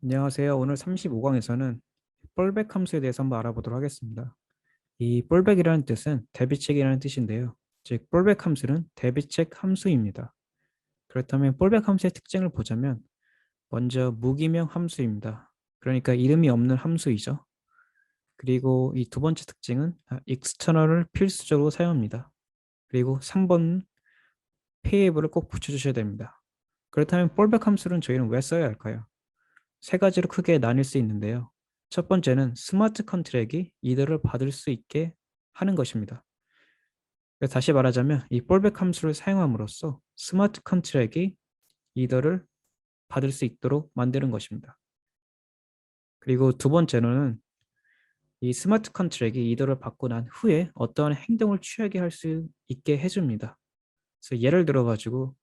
안녕하세요. 오늘 35강에서는 폴백 함수에 대해서 한번 알아보도록 하겠습니다. 이 폴백이라는 뜻은 대비책이라는 뜻인데요. 즉, 폴백 함수는 대비책 함수입니다. 그렇다면 폴백 함수의 특징을 보자면 먼저 무기명 함수입니다. 그러니까 이름이 없는 함수이죠. 그리고 이 두 번째 특징은 external을 필수적으로 사용합니다. 그리고 3번 variable을 꼭 붙여주셔야 됩니다. 그렇다면 폴백 함수는 저희는 왜 써야 할까요? 세 가지로 크게 나뉠 수 있는데요. 첫 번째는 스마트 컨트랙이 이더를 받을 수 있게 하는 것입니다. 다시 말하자면 이 폴백 함수를 사용함으로써 스마트 컨트랙이 이더를 받을 수 있도록 만드는 것입니다. 그리고 두 번째로는 이 스마트 컨트랙이 이더를 받고 난 후에 어떠한 행동을 취하게 할 수 있게 해줍니다. 그래서 예를 들어 가지고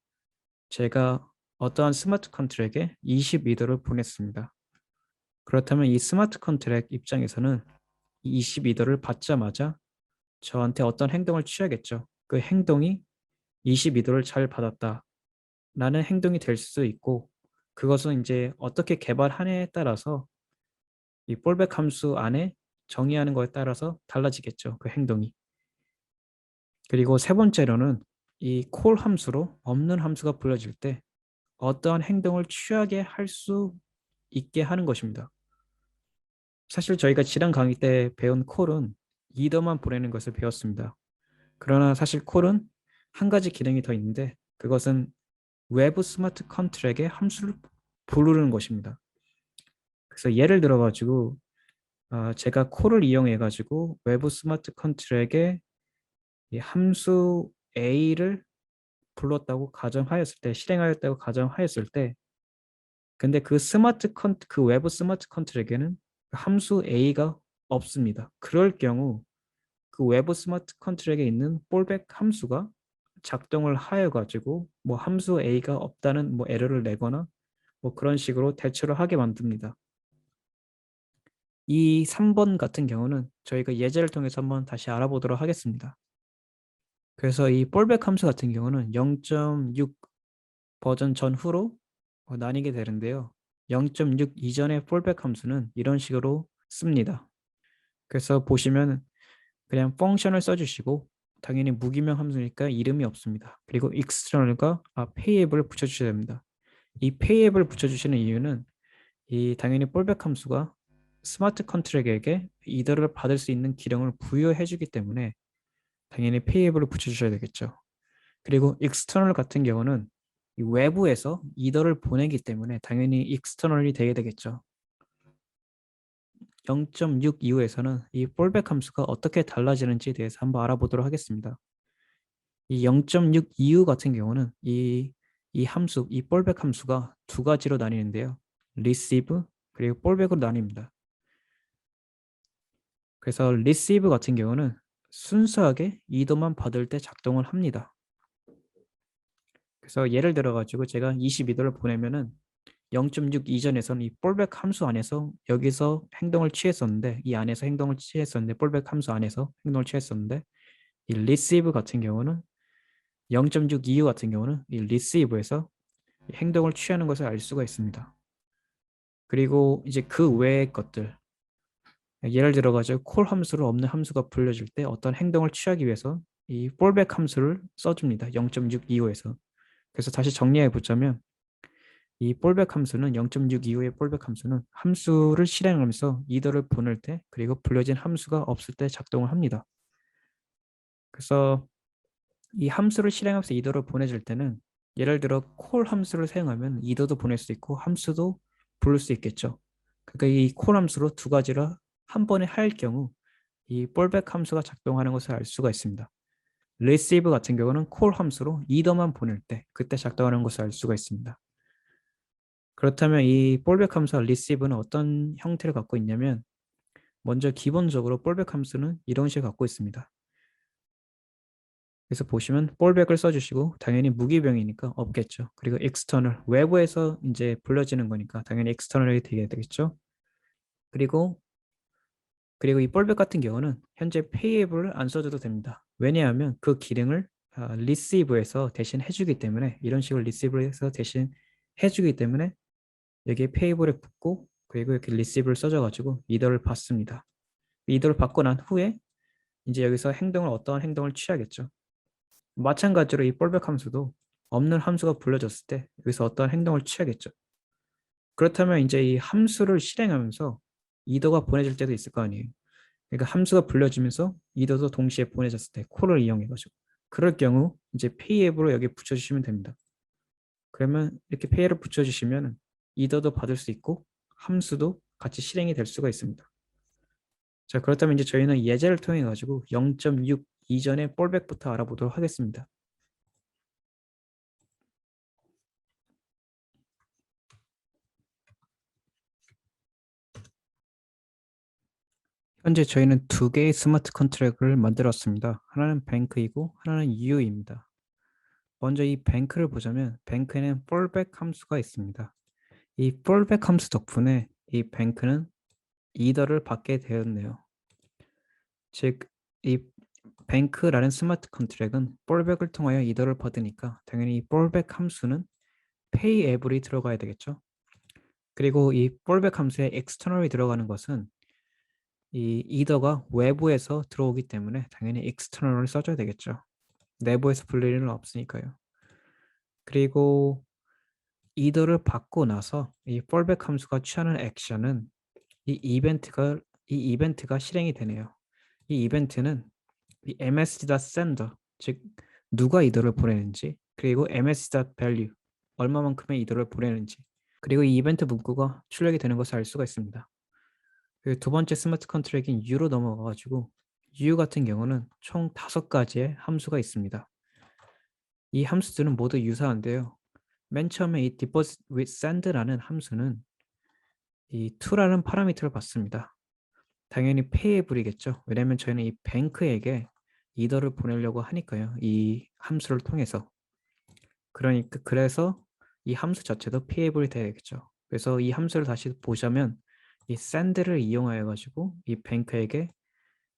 제가 어떠한 스마트 컨트랙에 22도를 보냈습니다. 그렇다면 이 스마트 컨트랙 입장에서는 22도를 받자마자 저한테 어떤 행동을 취하겠죠. 그 행동이 22도를 잘 받았다 라는 행동이 될 수 있고, 그것은 이제 어떻게 개발하느냐에 따라서 이 폴백 함수 안에 정의하는 거에 따라서 달라지겠죠. 그 행동이. 그리고 세 번째로는 이 콜 함수로 없는 함수가 불러질 때 어떠한 행동을 취하게 할 수 있게 하는 것입니다. 사실 저희가 지난 강의 때 배운 콜은 이더만 보내는 것을 배웠습니다. 그러나 사실 콜은 한 가지 기능이 더 있는데 그것은 외부 스마트 컨트랙의 함수를 부르는 것입니다. 그래서 예를 들어 가지고 제가 콜을 이용해 가지고 외부 스마트 컨트랙의 이 함수 A를 불렀다고 가정하였을 때, 실행하였다고 가정하였을 때, 근데 그 외부 스마트 컨트랙에는 함수 A가 없습니다. 그럴 경우 그 외부 스마트 컨트랙에 있는 폴백 함수가 작동을 하여 가지고 뭐 함수 A가 없다는 뭐 에러를 내거나 뭐 그런 식으로 대처를 하게 만듭니다. 이 3번 같은 경우는 저희가 예제를 통해서 한번 다시 알아보도록 하겠습니다. 그래서 이 폴백 함수 같은 경우는 0.6 버전 전후로 나뉘게 되는데요. 0.6 이전의 폴백 함수는 이런 식으로 씁니다. 그래서 보시면 그냥 펑션을 써주시고 당연히 무기명 함수니까 이름이 없습니다. 그리고 external과 payable을 붙여주셔야 됩니다. 이 payable 붙여주시는 이유는 이 당연히 폴백 함수가 스마트 컨트랙에게 이더를 받을 수 있는 기능을 부여해주기 때문에 당연히 payable을 붙여주셔야 되겠죠. 그리고 external 같은 경우는 이 외부에서 이더를 보내기 때문에 당연히 external이 되게 되겠죠. 0.6 이후에서는 이 폴백 함수가 어떻게 달라지는지에 대해서 한번 알아보도록 하겠습니다. 이 0.6 이후 같은 경우는 이 함수, 이 폴백 함수가 두 가지로 나뉘는데요. receive 그리고 폴백으로 나뉩니다. 그래서 receive 같은 경우는 순수하게 이더만 받을 때 작동을 합니다. 그래서 예를 들어 가지고 제가 22도를 보내면은 0.6 이전에서는 이 폴백 함수 안에서 여기서 행동을 취했었는데 이 안에서 행동을 취했었는데 폴백 함수 안에서 행동을 취했었는데 이 receive 같은 경우는 0.6 이후 같은 경우는 이 receive에서 행동을 취하는 것을 알 수가 있습니다. 그리고 이제 그 외의 것들 예를 들어 가지고 콜 함수를 없는 함수가 불려질 때 어떤 행동을 취하기 위해서 이 fallback 함수를 써줍니다. 0.6 이후에서. 그래서 다시 정리해 보자면 이 fallback 함수는 0.6 이후의 fallback 함수는 함수를 실행하면서 이더를 보낼 때 그리고 불려진 함수가 없을 때 작동을 합니다. 그래서 이 함수를 실행하면서 이더를 보내줄 때는 예를 들어 콜 함수를 사용하면 이더도 보낼 수 있고 함수도 부를 수 있겠죠. 그러니까 이 콜 함수로 두 가지를 한 번에 할 경우 이 fallback 함수가 작동하는 것을 알 수가 있습니다. receive 같은 경우는 콜 함수로 이더만 보낼 때 그때 작동하는 것을 알 수가 있습니다. 그렇다면 이 fallback 함수와 receive는 어떤 형태를 갖고 있냐면 먼저 기본적으로 fallback 함수는 이런 식을 갖고 있습니다. 그래서 보시면 fallback을 써주시고 당연히 무기병이니까 없겠죠. 그리고 external 외부에서 이제 불러지는 거니까 당연히 external이 되게 되겠죠. 그리고 이 fallback 같은 경우는 현재 payable을 안 써줘도 됩니다. 왜냐하면 그 기능을 receive에서 대신 해주기 때문에 이런 식으로 receive에서 대신 해주기 때문에 여기에 payable에 붙고 그리고 이렇게 receive를 써줘가지고 이더를 받습니다. 이더를 받고 난 후에 이제 여기서 어떠한 행동을 취하겠죠. 마찬가지로 이 fallback 함수도 없는 함수가 불러졌을 때 여기서 어떠한 행동을 취하겠죠. 그렇다면 이제 이 함수를 실행하면서 이더가 보내질 때도 있을 거 아니에요. 그러니까 함수가 불려지면서 이더도 동시에 보내졌을 때 콜을 이용해가지고 그럴 경우 이제 pay앱으로 여기 붙여주시면 됩니다. 그러면 이렇게 pay를 붙여주시면 이더도 받을 수 있고 함수도 같이 실행이 될 수가 있습니다. 자, 그렇다면 이제 저희는 예제를 통해 가지고 0.6 이전의 fallback부터 알아보도록 하겠습니다. 현재 저희는 두 개의 스마트 컨트랙을 만들었습니다. 하나는 뱅크이고 하나는 유입니다. 먼저 이 뱅크를 보자면 뱅크에는 fallback 함수가 있습니다. 이 fallback 함수 덕분에 이 뱅크는 이더를 받게 되었네요. 즉, 이 뱅크라는 스마트 컨트랙은 fallback을 통하여 이더를 받으니까 당연히 이 fallback 함수는 pay 앱이 들어가야 되겠죠. 그리고 이 fallback 함수에 external이 들어가는 것은 이 이더가 외부에서 들어오기 때문에 당연히 external을 써줘야 되겠죠. 내부에서 불릴 일은 없으니까요. 그리고 이더를 받고 나서 이 fallback 함수가 취하는 액션은 이 이벤트가 실행이 되네요. 이 이벤트는 이 msg.sender, 즉 누가 이더를 보내는지, 그리고 msg.value, 얼마만큼의 이더를 보내는지, 그리고 이 이벤트 문구가 출력이 되는 것을 알 수가 있습니다. 그리고 두 번째 스마트 컨트랙인 U로 넘어가가지고 U 같은 경우는 총 5가지의 함수가 있습니다. 이 함수들은 모두 유사한데요. 맨 처음에 이 deposit with send라는 함수는 이 to라는 파라미터를 받습니다. 당연히 payable이겠죠. 왜냐하면 저희는 이 뱅크에게 이더를 보내려고 하니까요. 이 함수를 통해서. 그래서 이 함수 자체도 payable이 되겠죠. 그래서 이 함수를 다시 보자면 이 send를 이용하여 가지고 이 뱅크에게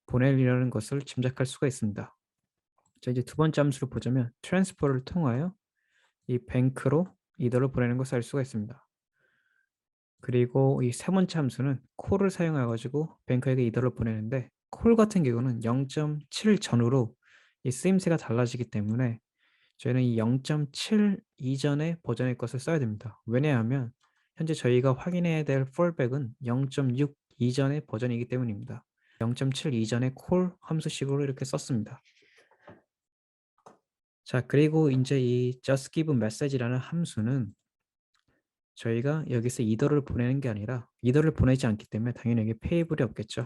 보내려는 것을 짐작할 수가 있습니다. 자, 이제 두 번째 함수를 보자면 transfer를 통하여 이 뱅크로 이더를 보내는 것을 알 수가 있습니다. 그리고 이 세 번째 함수는 콜을 사용해 가지고 뱅크에게 이더를 보내는데 콜 같은 경우는 0.7 전후로 이 쓰임새가 달라지기 때문에 저희는 이 0.7 이전의 버전의 것을 써야 됩니다. 왜냐하면 현재 저희가 확인해야 될 fallback은 0.6 이전의 버전이기 때문입니다. 0.7 이전의 콜 함수식으로 이렇게 썼습니다. 자, 그리고 이제 이 just give message라는 함수는 저희가 여기서 이더를 보내는 게 아니라 이더를 보내지 않기 때문에 당연히 여기 페이블이 없겠죠.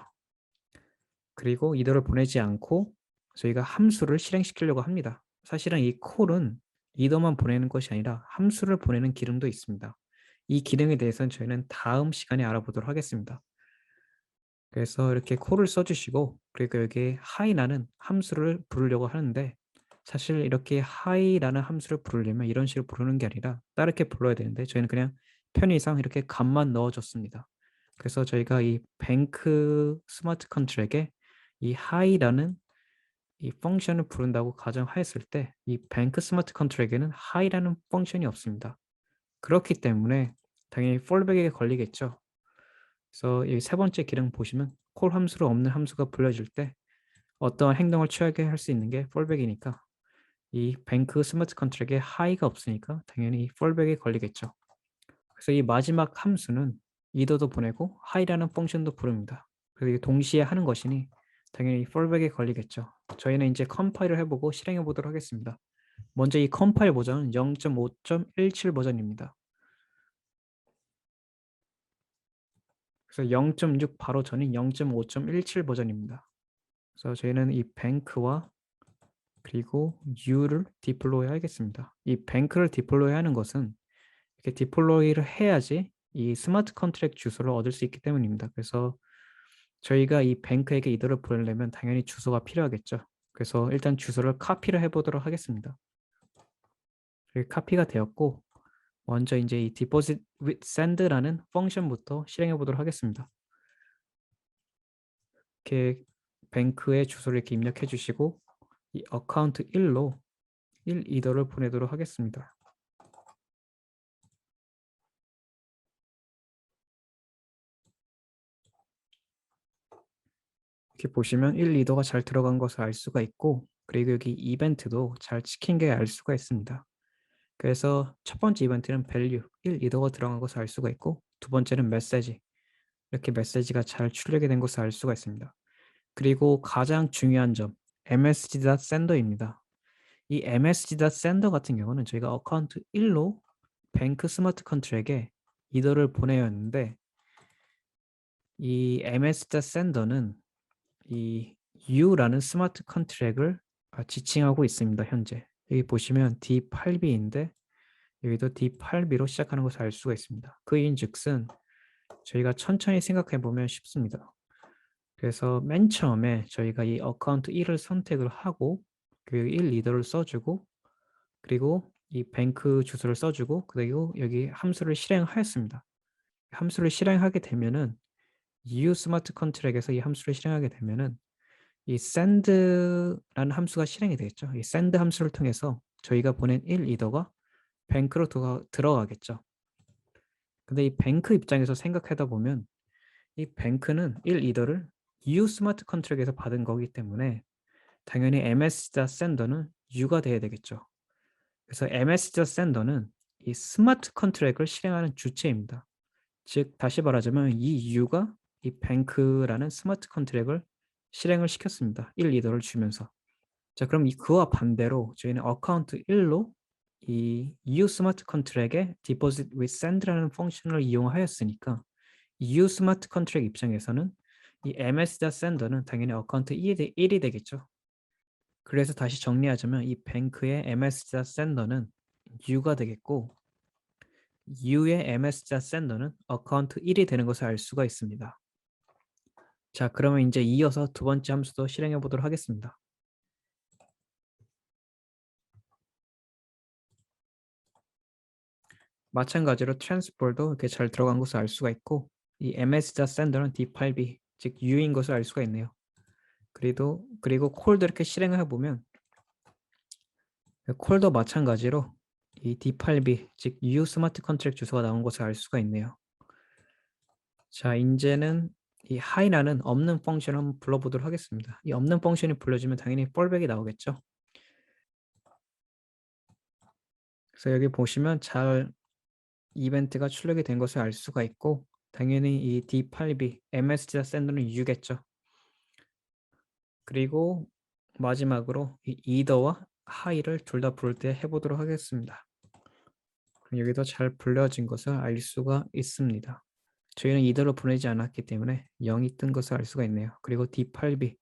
그리고 이더를 보내지 않고 저희가 함수를 실행시키려고 합니다. 사실은 이 콜은 이더만 보내는 것이 아니라 함수를 보내는 기능도 있습니다. 이 기능에 대해서는 저희는 다음 시간에 알아보도록 하겠습니다. 그래서 이렇게 콜을 써주시고 그리고 여기에 hi라는 함수를 부르려고 하는데 사실 이렇게 hi라는 함수를 부르려면 이런 식으로 부르는 게 아니라 다르게 불러야 되는데 저희는 그냥 편의상 이렇게 값만 넣어줬습니다. 그래서 저희가 이 뱅크 스마트 컨트랙에 이 hi라는 이 펑션을 부른다고 가정하였을 때 이 뱅크 스마트 컨트랙에는 hi라는 펑션이 없습니다. 그렇기 때문에 당연히 fallback에 걸리겠죠. 그래서 이 세 번째 기능 보시면 콜 함수로 없는 함수가 불려질 때 어떠한 행동을 취하게 할 수 있는 게 fallback이니까 이 뱅크 스마트 컨트랙에 high가 없으니까 당연히 fallback에 걸리겠죠. 그래서 이 마지막 함수는 이더도 보내고 high라는 펑션도 부릅니다. 그래서 이게 동시에 하는 것이니 당연히 fallback에 걸리겠죠. 저희는 이제 컴파일을 해보고 실행해 보도록 하겠습니다. 먼저 이 컴파일 버전은 0.5.17 버전입니다. 그래서 0.6 바로 전인 0.5.17 버전입니다. 그래서 저희는 이 뱅크와 그리고 U를 디플로이 하겠습니다. 이 뱅크를 디플로이 하는 것은 이렇게 디플로이를 해야지 이 스마트 컨트랙 주소를 얻을 수 있기 때문입니다. 그래서 저희가 이 뱅크에게 이더를 보내려면 당연히 주소가 필요하겠죠. 그래서 일단 주소를 카피를 해보도록 하겠습니다. 카피가 되었고 먼저 이제 이 deposit with send라는 펑션부터 실행해 보도록 하겠습니다. 이렇게 뱅크의 주소를 이렇게 입력해 주시고 이 어카운트 1로 1 이더를 보내도록 하겠습니다. 이렇게 보시면 1, 2도가 잘 들어간 것을 알 수가 있고, 그리고 여기 이벤트도 잘 찍힌 게 알 수가 있습니다. 그래서 첫 번째 이벤트는 value 1, 2도가 들어간 것을 알 수가 있고, 두 번째는 메시지, 이렇게 메시지가 잘 출력이 된 것을 알 수가 있습니다. 그리고 가장 중요한 점, msg.sender입니다. 이 msg.sender 같은 경우는 저희가 어카운트 1로 뱅크 스마트 컨트랙에 이더를 보내야 하는데, 이 msg.sender는 이 U라는 스마트 컨트랙을 지칭하고 있습니다. 현재 여기 보시면 D8B인데 여기도 D8B로 시작하는 것을 알 수가 있습니다. 그인즉슨 저희가 천천히 생각해 보면 쉽습니다. 그래서 맨 처음에 저희가 이 어카운트 1을 선택을 하고 그 1 리더를 써주고 그리고 이 뱅크 주소를 써주고 그리고 여기 함수를 실행하였습니다. 함수를 실행하게 되면은 U 스마트 컨트랙에서 이 함수를 실행하게 되면은 이 send라는 함수가 실행이 되겠죠. 이 send 함수를 통해서 저희가 보낸 1 리더가 뱅크로 들어가겠죠. 근데 이 뱅크 입장에서 생각하다 보면 이 뱅크는 1 리더를 U 스마트 컨트랙에서 받은 거기 때문에 당연히 MS.sender는 U가 돼야 되겠죠. 그래서 MS.sender는 이 스마트 컨트랙을 실행하는 주체입니다. 즉 다시 말하자면 이 U가 이 뱅크라는 스마트 컨트랙을 실행을 시켰습니다. 1 리더를 주면서. 자, 그럼 그와 반대로 저희는 어카운트 1로 이 EU 스마트 컨트랙에 deposit with send라는 펑션을 이용하였으니까 EU 스마트 컨트랙 입장에서는 이 ms.sender는 당연히 어카운트 1이 되겠죠. 그래서 다시 정리하자면 이 뱅크의 ms.sender는 U가 되겠고 U의 ms.sender는 어카운트 1이 되는 것을 알 수가 있습니다. 자, 그러면 이제 이어서 두 번째 함수도 실행해 보도록 하겠습니다. 마찬가지로 트랜스폴도 이렇게 잘 들어간 것을 알 수가 있고 이 ms.sender는 d8b 즉 u인 것을 알 수가 있네요. 그리고 콜도 이렇게 실행을 해보면 콜도 마찬가지로 이 d8b 즉 u 스마트 컨트랙 주소가 나온 것을 알 수가 있네요. 자, 이제는 이 high라는 없는 펑션을 한번 불러보도록 하겠습니다. 이 없는 펑션이 불러지면 당연히 fallback이 나오겠죠. 그래서 여기 보시면 잘 이벤트가 출력이 된 것을 알 수가 있고 당연히 이 D8B MSG.sender는 U겠죠. 그리고 마지막으로 이 either와 high를 둘 다 부를 때 해보도록 하겠습니다. 그럼 여기도 잘 불려진 것을 알 수가 있습니다. 저희는 either로 보내지 않았기 때문에 0이 뜬 것을 알 수가 있네요. 그리고 D8B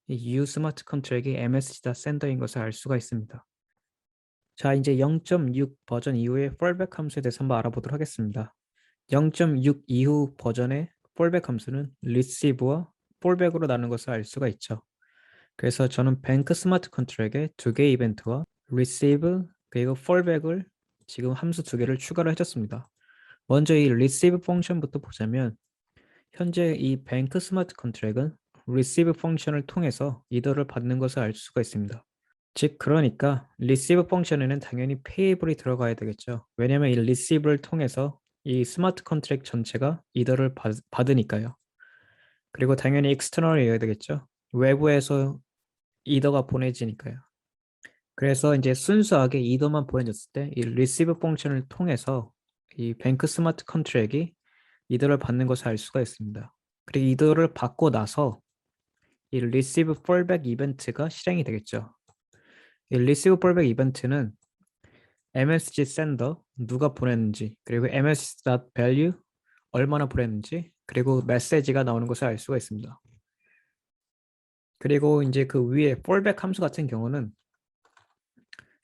이 U 스마트 컨트랙이 MSG.sender인 것을 알 수가 있습니다. 자, 이제 0.6 버전 이후의 fallback 함수에 대해서 한번 알아보도록 하겠습니다. 0.6 이후 버전의 fallback 함수는 receive와 fallback으로 나누는 것을 알 수가 있죠. 그래서 저는 뱅크 스마트 컨트랙에 두 개의 이벤트와 receive 그리고 fallback을 지금 함수 두 개를 추가를 해줬습니다. 먼저 이 receive 펑션부터 보자면 현재 이 뱅크 스마트 컨트랙은 receive 펑션을 통해서 이더를 받는 것을 알 수가 있습니다. 즉 그러니까 receive 펑션에는 당연히 payable이 들어가야 되겠죠. 왜냐하면 이 receive를 통해서 이 스마트 컨트랙 전체가 이더를 받으니까요. 그리고 당연히 external이어야 되겠죠. 외부에서 이더가 보내지니까요. 그래서 이제 순수하게 이더만 보내졌을 때 이 receive 펑션을 통해서 이 뱅크 스마트 컨트랙이 이더를 받는 것을 알 수가 있습니다. 그리고 이더를 받고 나서 이 receive fallback 이벤트가 실행이 되겠죠. 이 receive fallback 이벤트는 MSG sender 누가 보냈는지 그리고 ms.value 얼마나 보냈는지 그리고 메시지가 나오는 것을 알 수가 있습니다. 그리고 이제 그 위에 fallback 함수 같은 경우는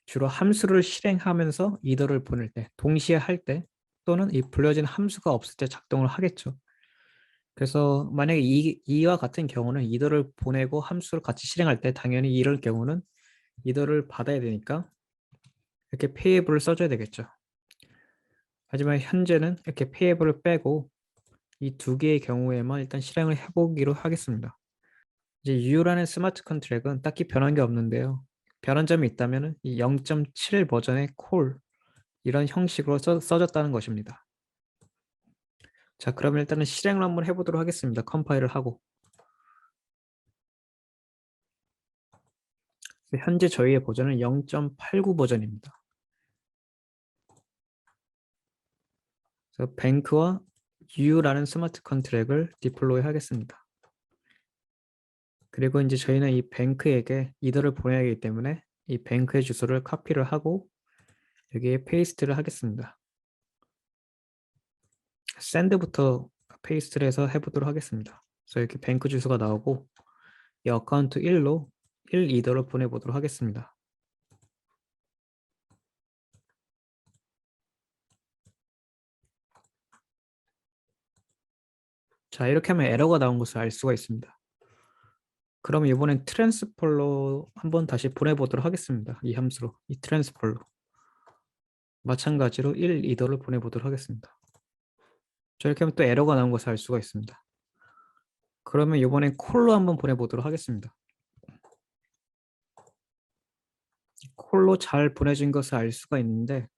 주로 함수를 실행하면서 이더를 보낼 때 동시에 할 때 또는 이 불려진 함수가 없을 때 작동을 하겠죠. 그래서 만약에 이와 같은 경우는 이더를 보내고 함수를 같이 실행할 때 당연히 이럴 경우는 이더를 받아야 되니까 이렇게 payable을 써줘야 되겠죠. 하지만 현재는 이렇게 payable을 빼고 이 두 개의 경우에만 일단 실행을 해보기로 하겠습니다. 이제 U라는 스마트 컨트랙은 딱히 변한 게 없는데요. 변한 점이 있다면 이 0.7 버전의 콜 이런 형식으로 써졌다는 것입니다. 자, 그러면 일단은 실행을 한번 해보도록 하겠습니다. 컴파일을 하고. 현재 저희의 버전은 0.89 버전입니다. 그래서 뱅크와 U라는 스마트 컨트랙을 디플로이 하겠습니다. 그리고 이제 저희는 이 뱅크에게 이더를 보내야 하기 때문에 이 뱅크의 주소를 카피를 하고 여기에 페이스트를 하겠습니다. 샌드부터 페이스트를 해서 해보도록 하겠습니다. 그래서 이렇게 뱅크 주소가 나오고 이 어카운트 1로 1 이더를 보내보도록 하겠습니다. 자, 이렇게 하면 에러가 나온 것을 알 수가 있습니다. 그럼 이번엔 트랜스폴로 한번 다시 보내보도록 하겠습니다. 이 함수로, 이 트랜스폴로. 마찬가지로 1 이더를 보내보도록 하겠습니다. 자, 이렇게 하면 또 에러가 나온 것을 알 수가 있습니다. 그러면 이번엔 콜로 한번 보내보도록 하겠습니다. 콜로 잘 보내진 것을 알 수가 있는데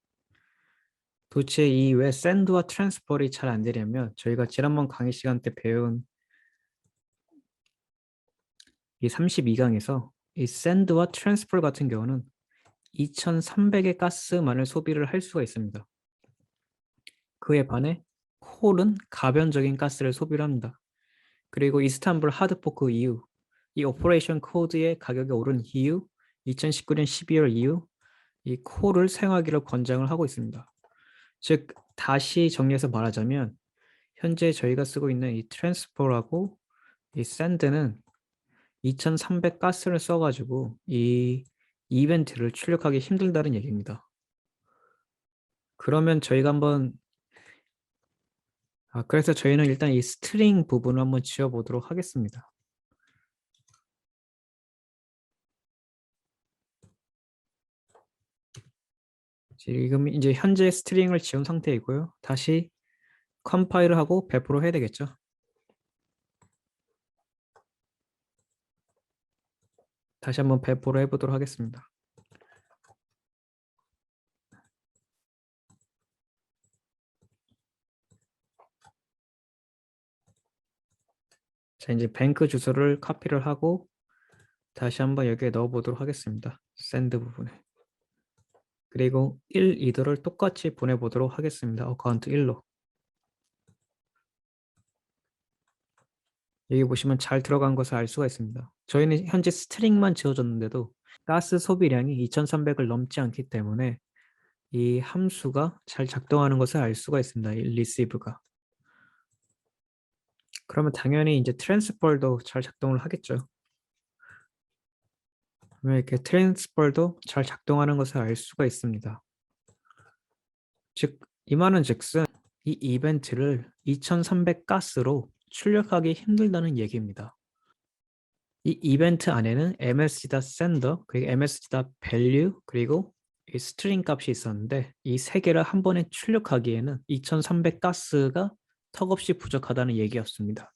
도대체 이 왜 샌드와 트랜스폴이 잘 안 되냐면 저희가 지난번 강의 시간 때 배운 이 32강에서 이 샌드와 트랜스폴 같은 경우는 2300의 가스만을 소비를 할 수가 있습니다. 그에 반해 콜은 가변적인 가스를 소비를 합니다. 그리고 이스탄불 하드포크 이후 이 오퍼레이션 코드의 가격이 오른 이후 2019년 12월 이후 이 콜을 사용하기를 권장을 하고 있습니다. 즉 다시 정리해서 말하자면 현재 저희가 쓰고 있는 이 트랜스포하고 이 샌드는 2300 가스를 써가지고 이 이벤트를 출력하기 힘들다는 얘기입니다. 그러면 저희가 한번 그래서 저희는 일단 이 스트링 부분을 한번 지워보도록 하겠습니다. 지금 이제 현재 스트링을 지운 상태이고요. 다시 컴파일을 하고 배포를 해야 되겠죠. 다시 한번 배포를 해보도록 하겠습니다. 자, 이제 뱅크 주소를 카피를 하고 다시 한번 여기에 넣어보도록 하겠습니다. 샌드 부분에. 그리고 1 이더를 똑같이 보내보도록 하겠습니다. 어카운트 1로. 여기 보시면 잘 들어간 것을 알 수가 있습니다. 저희는 현재 스트링만 지워졌는데도 가스 소비량이 2300을 넘지 않기 때문에 이 함수가 잘 작동하는 것을 알 수가 있습니다. 이 receive가. 그러면 당연히 이제 트랜스폴도 잘 작동을 하겠죠. 그러면 이렇게 트랜스폴도 잘 작동하는 것을 알 수가 있습니다. 즉, 이 말은 즉슨 이 이벤트를 2300 가스로 출력하기 힘들다는 얘기입니다. 이 이벤트 안에는 msg.sender, 그리고 msg.value, 그리고 이 스트링 값이 있었는데 이 세 개를 한 번에 출력하기에는 2300 가스가 턱없이 부족하다는 얘기였습니다.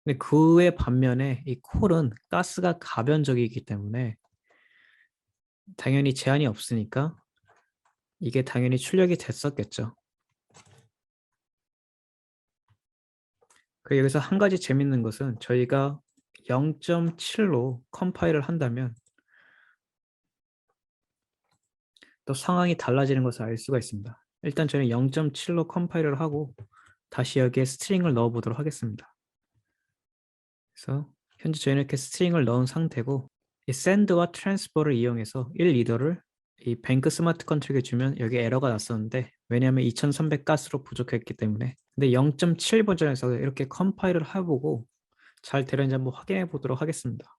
근데 그에 반면에 이 콜은 가스가 가변적이기 때문에 당연히 제한이 없으니까 이게 당연히 출력이 됐었겠죠. 그리고 여기서 한 가지 재밌는 것은 저희가 0.7로 컴파일을 한다면 또 상황이 달라지는 것을 알 수가 있습니다. 일단 저는 0.7로 컴파일을 하고 다시 여기에 스트링을 넣어 보도록 하겠습니다. 그래서 현재 저희는 이렇게 스트링을 넣은 상태고 이 send와 transfer를 이용해서 1 리더를 이 뱅크 스마트 컨트롤에 주면 여기 에러가 났었는데 왜냐하면 2300 가스로 부족했기 때문에 근데 0.7 버전에서 이렇게 컴파일을 해보고 잘 되는지 한번 확인해 보도록 하겠습니다.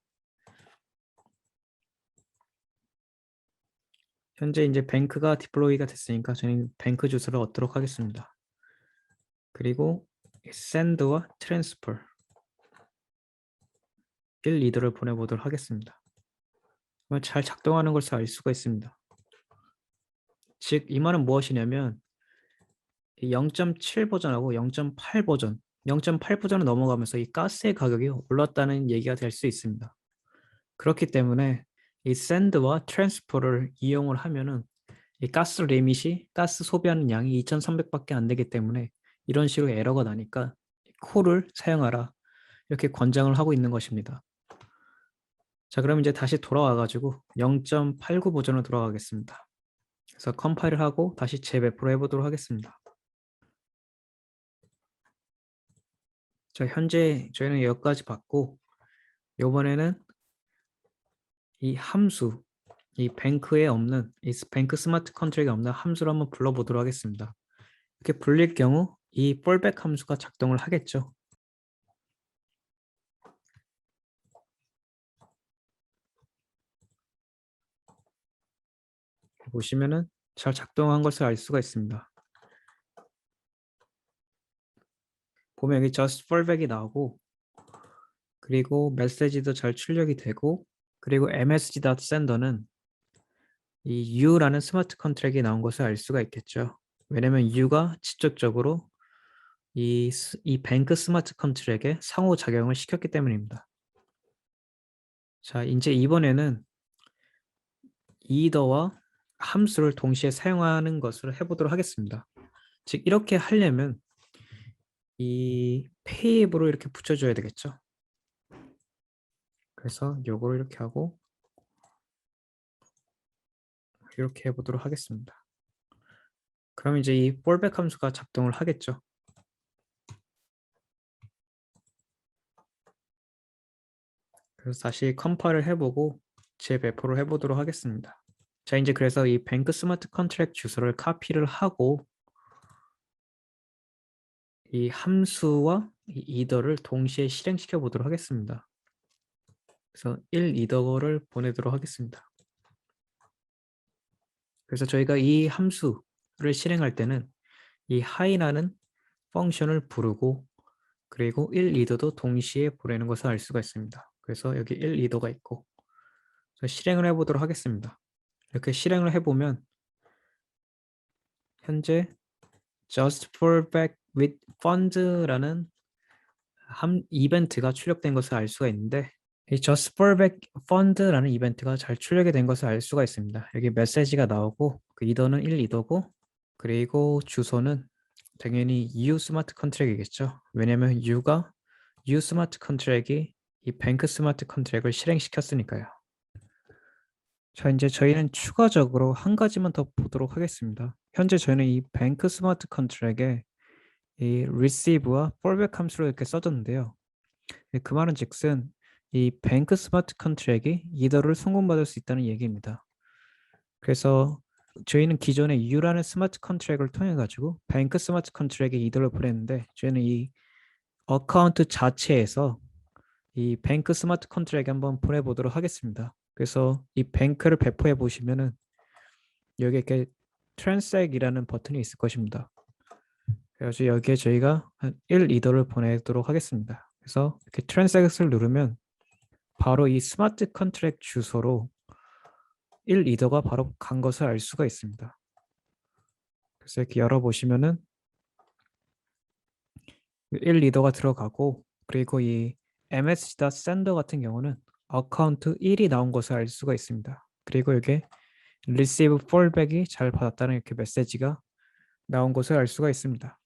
현재 이제 뱅크가 디플로이가 됐으니까 저는 뱅크 주소를 얻도록 하겠습니다. 그리고 send와 transfer 1 리더를 보내보도록 하겠습니다. 잘 작동하는 것을 알 수가 있습니다. 즉, 이 말은 무엇이냐면 0.7 버전하고 0.8 버전, 0.8 버전을 넘어가면서 이 가스의 가격이 올랐다는 얘기가 될 수 있습니다. 그렇기 때문에 이 send와 transfer를 이용을 하면은 이 가스 리밋이 가스 소비하는 양이 2300밖에 안 되기 때문에 이런 식으로 에러가 나니까 콜을 사용하라 이렇게 권장을 하고 있는 것입니다. 자, 그럼 이제 다시 돌아와가지고 0.89 버전으로 돌아가겠습니다. 그래서 컴파일을 하고 다시 재배포를 해보도록 하겠습니다. 자, 현재 저희는 여기까지 봤고, 이번에는 이 함수, 이 뱅크에 없는, 이 뱅크 스마트 컨트랙에 없는 함수를 한번 불러보도록 하겠습니다. 이렇게 불릴 경우 이 fallback 함수가 작동을 하겠죠. 보시면은 잘 작동한 것을 알 수가 있습니다. 보면 여기 just fallback이 나오고, 그리고 메시지도 잘 출력이 되고, 그리고 msg.sender는 이 u라는 스마트 컨트랙이 나온 것을 알 수가 있겠죠. 왜냐면 u가 직접적으로 이 뱅크 스마트 컨트랙에 상호작용을 시켰기 때문입니다. 자, 이제 이번에는 이더와 함수를 동시에 사용하는 것을 해보도록 하겠습니다. 즉 이렇게 하려면 이 페이브로 이렇게 붙여줘야 되겠죠. 그래서 요거를 이렇게 하고 이렇게 해보도록 하겠습니다. 그럼 이제 이 fallback 함수가 작동을 하겠죠. 그래서 다시 컴파일을 해보고 재배포를 해보도록 하겠습니다. 자, 이제 그래서 이 뱅크 스마트 컨트랙 주소를 카피를 하고 이 함수와 이 이더를 동시에 실행시켜 보도록 하겠습니다. 그래서 1 이더를 보내도록 하겠습니다. 그래서 저희가 이 함수를 실행할 때는 이 high라는 펑션을 부르고 그리고 1 이더도 동시에 보내는 것을 알 수가 있습니다. 그래서 여기 1 이더가 있고 실행을 해보도록 하겠습니다. 이렇게 실행을 해보면 현재 just for back with funds라는 이벤트가 출력된 것을 알 수가 있는데 이 just for back fund라는 이벤트가 잘 출력이 된 것을 알 수가 있습니다. 여기 메시지가 나오고 그 이더는 1 이더고 그리고 주소는 당연히 U 스마트 컨트랙이겠죠. 왜냐면 U가 U 스마트 컨트랙이 이 뱅크 스마트 컨트랙을 실행시켰으니까요. 자, 이제 저희는 추가적으로 한 가지만 더 보도록 하겠습니다. 현재 저희는 이 뱅크 스마트 컨트랙에 이 receive와 fallback 함수를 이렇게 써줬는데요. 그 말은 즉슨 이 뱅크 스마트 컨트랙이 이더를 송금받을 수 있다는 얘기입니다. 그래서 저희는 기존에 U라는 스마트 컨트랙을 통해 가지고 뱅크 스마트 컨트랙에 이더를 보냈는데 저희는 이 어카운트 자체에서 이 뱅크 스마트 컨트랙에 한번 보내보도록 하겠습니다. 그래서 이 뱅크를 배포해 보시면은 여기 이렇게 트랜스액이라는 버튼이 있을 것입니다. 그래서 여기에 저희가 한 1 이더를 보내도록 하겠습니다. 그래서 이렇게 트랜스액을 누르면 바로 이 스마트 컨트랙 주소로 1 이더가 바로 간 것을 알 수가 있습니다. 그래서 이렇게 열어보시면은 1 이더가 들어가고 그리고 이 msg.sender 같은 경우는 어카운트 1이 나온 것을 알 수가 있습니다. 그리고 이게 receive fallback이 잘 받았다는 이렇게 메시지가 나온 것을 알 수가 있습니다.